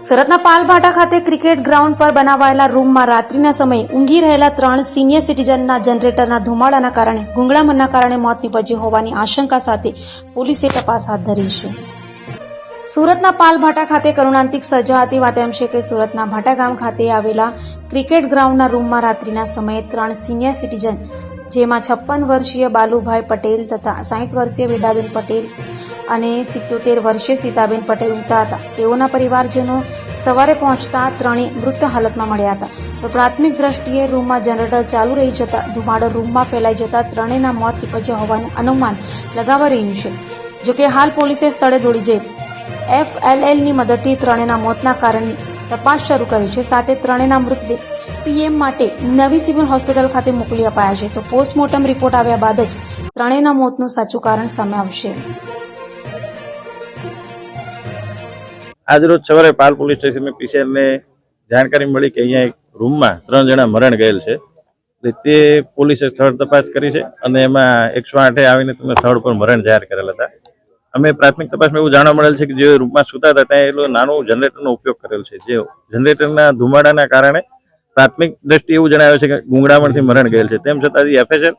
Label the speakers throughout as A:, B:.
A: સુરતના પાલભાટા ખાતે cricket ground પર બનાવાયેલા રૂમમાં રાત્રિના સમયે ઊંઘી રહેલા 3 સિનિયર સિટીઝનના જનરેટરના ધુમાડાના કારણે ગુંગળામણના કારણે મોત નીપજ્યું હોવાની આશંકા સાથે પોલીસે તપાસ હાથ ધરી છે. સુરતના પાલભાટા ખાતે કરુણાંતિક સર્જાતી વાત એમ છે કે સુરતના ભાટા ગામ ખાતે આવેલા ક્રિકેટ ગ્રાઉન્ડના રૂમમાં રાત્રિના સમયે 3 સિનિયર સિટીઝન જેમાં 56 વર્ષીય બાલુભાઈ પટેલ તથા 60 વર્ષીય વેદાબેન પટેલ અને 77 વર્ષીય સીતાબેન પટેલ ઊંઘતા હતા. તેઓના પરિવારજનો સવારે પહોંચતા ત્રણેય મૃત હાલતમાં મળ્યા હતા. તો પ્રાથમિક દ્રષ્ટિએ રૂમમાં જનરેટર ચાલુ રહી જતા ધુમાડો રૂમમાં ફેલાઈ જતા ત્રણેયના મોત નીપજ્યા હોવાનું અનુમાન લગાવાઈ રહ્યું છે. જોકે હાલ પોલીસે સ્થળે દોડી જઈ FLLની મદદથી ત્રણેયના મોતના કારણની તપાસ શરૂ કરી છે. સાથે ત્રણેયના મૃતદેહ PM માટે નવી સિવિલ હોસ્પિટલ ખાતે મોકલી અપાયા છે. તો પોસ્ટમોર્ટમ રિપોર્ટ આવ્યા બાદ જ ત્રણેયના મોતનું સાચું કારણ સામે આવશે.
B: આજરોજ સવારે પાલ પોલીસ સ્ટેશન પીસીઆરને જાણકારી મળી કે અહીંયા એક રૂમમાં 3 જણા મરણ ગયેલ છે. તે પોલીસે સ્થળ તપાસ કરી છે અને એમાં 108 આવીને તમે સ્થળ પર મરણ જાહેર કરેલ હતા. અમે પ્રાથમિક તપાસમાં એવું જાણવા મળેલ છે કે જે રૂમમાં સૂતા હતા ત્યાં એ નાનું જનરેટરનો ઉપયોગ કરેલ છે. જે જનરેટરના ધુમાડાના કારણે પ્રાથમિક દ્રષ્ટિએ એવું જણાવે છે કે ગુંગળામણથી મરણ ગયેલ છે. તેમ છતાં FSL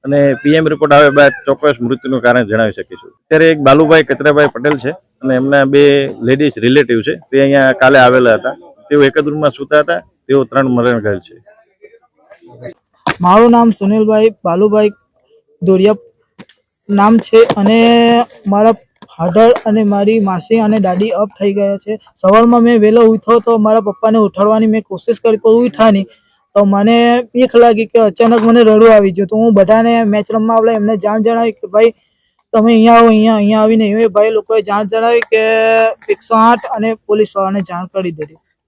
B: અને PM રિપોર્ટ આવ્યા બાદ ચોક્કસ મૃત્યુનું કારણ જણાવી શકીશું. અત્યારે એક બાલુભાઈ કચરાભાઈ પટેલ છે અને એમના 2 લેડીઝ રિલેટિવ છે. તે અહીંયા કાલે આવેલા હતા. તેઓ એક જ રૂમમાં સૂતા હતા. તેઓ 3 મરણ ગયેલ છે.
C: મારું નામ સુનિલભાઈ બાલુભાઈ દોરિયા નામ છે અને મારા ફાધર અને મારી માસી અને દાદી અપ થઈ ગયા છે. સવારમાં મેં વહેલો ઉઠ્યો તો મારા પપ્પાને ઉઠાડવાની મેં કોશિશ કરી પણ ઉઠ્યા નહીં. તો મને બીક લાગી કે અચાનક મને રડવું આવી ગયું. તો હું બધાને મેચ રમવા આવડે એમને જાણ જણાવી કે ભાઈ તમે અહીંયા આવો. અહીંયા આવીને એ ભાઈ લોકોએ જાણ જણાવી કે 108 અને પોલીસ વાળાને જાણ કરી દીધી.